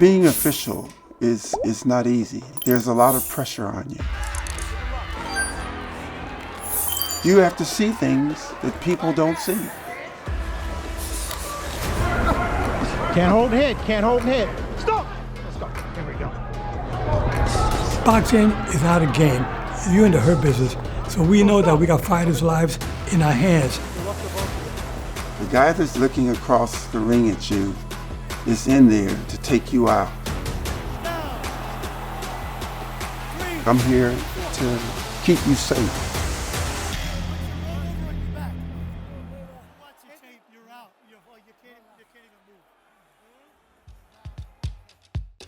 Being official is not easy. There's a lot of pressure on you. You have to see things that people don't see. Can't hold and hit, can't hold and hit. Stop! Let's go, here we go. Boxing is not a game. You're in the hurt business. So we know that we got fighters' lives in our hands. The guy that's looking across the ring at you is in there to take you out. I'm here to keep you safe.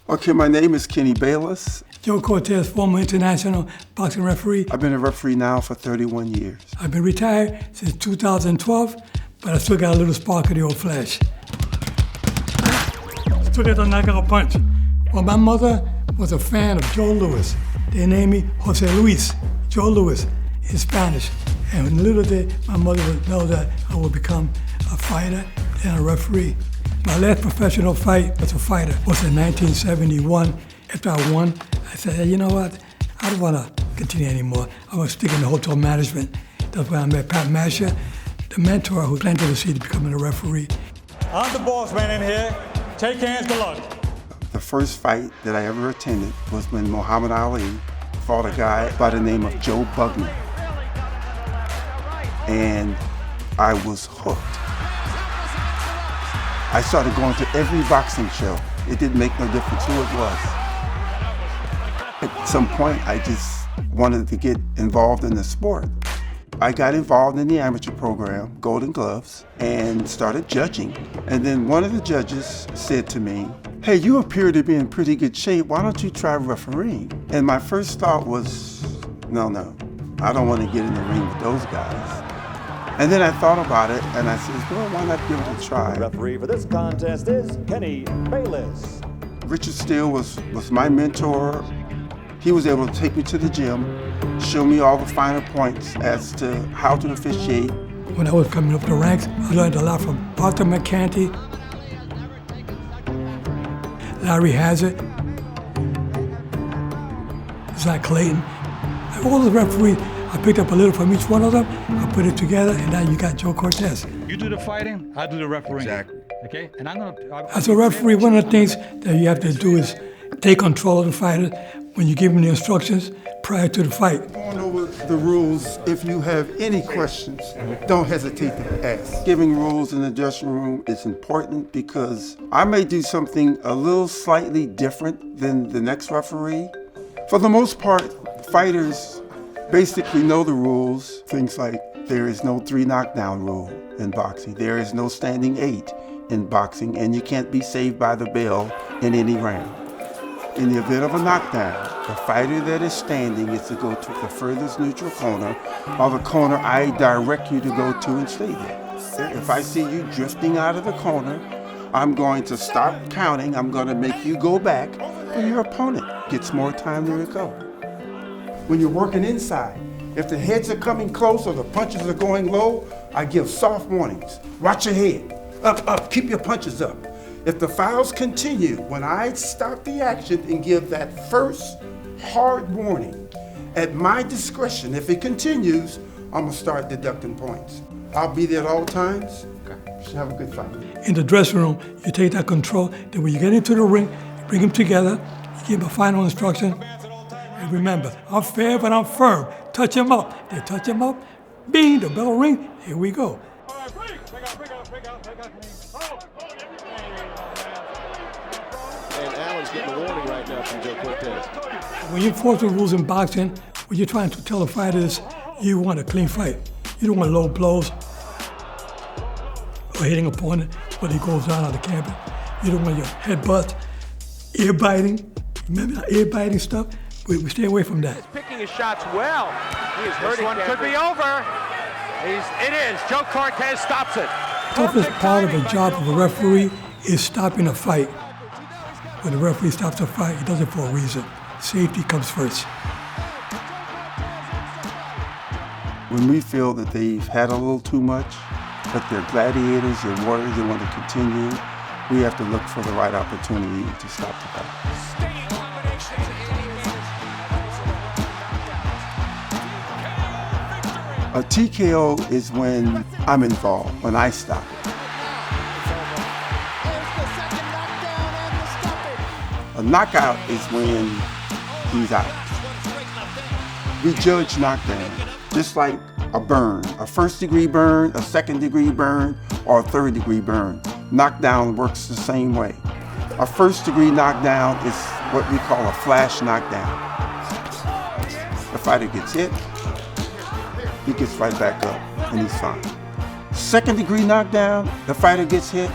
Okay, my name is Kenny Bayless. Joe Cortez, former international boxing referee. I've been a referee now for 31 years. I've been retired since 2012, but I still got a little spark of the old flash. Still got the knockout punch. Well, my mother was a fan of Joe Louis. They named me Jose Luis, Joe Louis in Spanish. And in little day, my mother would know that I would become a fighter and a referee. My last professional fight as a fighter was in 1971. After I won, I said, hey, you know what? I don't want to continue anymore. I want to stick in the hotel management. That's where I met Pat Masher, the mentor who planted the seed to becoming a referee. I'm the boss man in here. Take hands, good luck. The first fight that I ever attended was when Muhammad Ali fought a guy by the name of Joe Bugman. And I was hooked. I started going to every boxing show. It didn't make no difference who it was. At some point, I just wanted to get involved in the sport. I got involved in the amateur program, Golden Gloves, and started judging. And then one of the judges said to me, hey, you appear to be in pretty good shape. Why don't you try refereeing? And my first thought was, no, I don't want to get in the ring with those guys. And then I thought about it, and I said, well, why not give it a try? Referee for this contest is Kenny Bayless. Richard Steele was my mentor. He was able to take me to the gym, show me all the finer points as to how to officiate. When I was coming up the ranks, I learned a lot from Arthur McCanty, Larry Hazard, Zach Clayton. All the referees, I picked up a little from each one of them, I put it together, and now you got Joe Cortez. You do the fighting, I do the refereeing. Exactly. Okay? And As a referee, one of the things that you have to do is take control of the fighter when you give them the instructions prior to the fight. Going over the rules, if you have any questions, don't hesitate to ask. Giving rules in the dressing room is important because I may do something a little slightly different than the next referee. For the most part, fighters basically know the rules. Things like there is no 3 knockdown rule in boxing. There is no standing 8 in boxing, and you can't be saved by the bell in any round. In the event of a knockdown, the fighter that is standing is to go to the furthest neutral corner, or the corner I direct you to go to and stay there. If I see you drifting out of the corner, I'm going to stop counting. I'm going to make you go back, and your opponent gets more time to recover. When you're working inside, if the heads are coming close or the punches are going low, I give soft warnings. Watch your head. Up, keep your punches up. If the fouls continue, when I stop the action and give that first hard warning, at my discretion, if it continues, I'm gonna start deducting points. I'll be there at all times. Okay. Have a good fight. In the dressing room, you take that control, then when you get into the ring, you bring them together, you give them a final instruction. And remember, I'm fair, but I'm firm. Touch him up. They touch him up, bing, the bell ring, here we go. And Allen's getting a warning right now from Joe Cortez. When you enforce the rules in boxing, what you're trying to tell the fighter is you want a clean fight. You don't want low blows or hitting opponent when he goes down on the canvas. You don't want your headbutts, ear biting. Remember that ear biting stuff? We stay away from that. He's picking his shots well. He is hurting. This one could be over. It is. Joe Cortez stops it. Toughest part of the job of a referee is stopping a fight. When the referee stops a fight, he does it for a reason. Safety comes first. When we feel that they've had a little too much, but they're gladiators, they're warriors, they want to continue, We have to look for the right opportunity to stop the fight. A TKO is when I'm involved, when I stop it. A knockout is when he's out. We judge knockdown just like a burn, a first-degree burn, a second-degree burn, or a third-degree burn. Knockdown works the same way. A first-degree knockdown is what we call a flash knockdown. The fighter gets hit, he gets right back up, and he's fine. Second-degree knockdown, the fighter gets hit,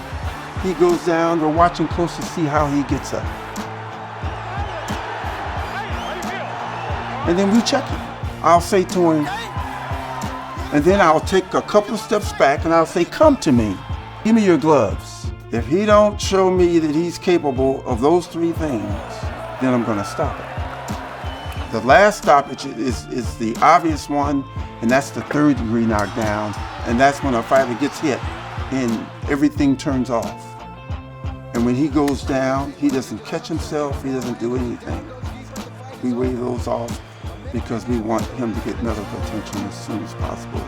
he goes down, we're watching close to see how he gets up. And then we check him. I'll say to him, and then I'll take a couple of steps back and I'll say, come to me, give me your gloves. If he don't show me that he's capable of those three things, then I'm gonna stop it. The last stoppage is the obvious one, and that's the third-degree knockdown, and that's when a fighter gets hit and everything turns off. And when he goes down, he doesn't catch himself, he doesn't do anything. We wave those off because we want him to get medical attention as soon as possible.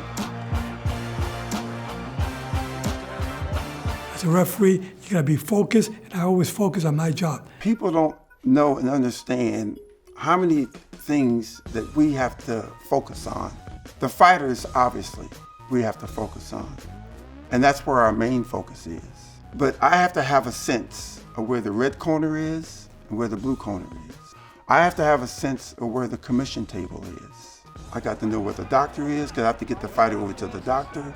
As a referee, you gotta be focused, and I always focus on my job. People don't know and understand how many things that we have to focus on. The fighters, obviously, we have to focus on. And that's where our main focus is. But I have to have a sense of where the red corner is and where the blue corner is. I have to have a sense of where the commission table is. I got to know where the doctor is, because I have to get the fighter over to the doctor,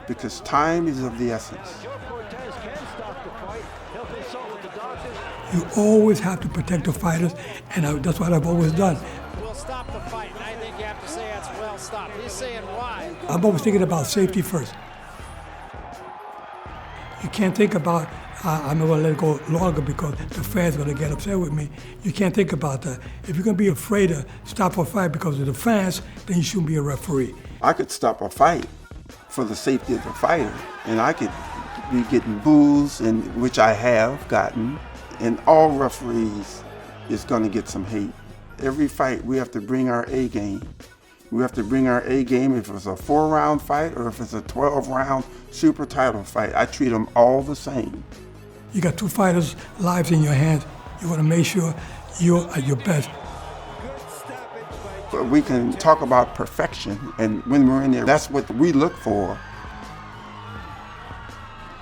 because time is of the essence. You always have to protect the fighters, and that's what I've always done. We'll stop the fight, and I think you have to say that's well stopped. He's saying why. I'm always thinking about safety first. You can't think about, I'm going to let it go longer because the fans are going to get upset with me. You can't think about that. If you're going to be afraid to stop a fight because of the fans, then you shouldn't be a referee. I could stop a fight for the safety of the fighter, and I could be getting boos, and which I have gotten, and all referees is going to get some hate. Every fight, we have to bring our A game. We have to bring our A game if it's a 4-round fight or if it's a 12-round super title fight. I treat them all the same. You got two fighters' lives in your hands. You want to make sure you're at your best. But we can talk about perfection, and when we're in there, that's what we look for.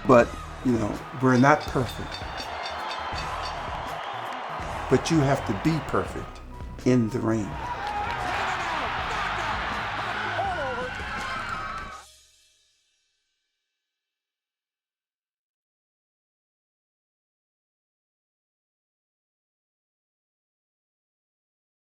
But, you know, we're not perfect. But you have to be perfect in the ring.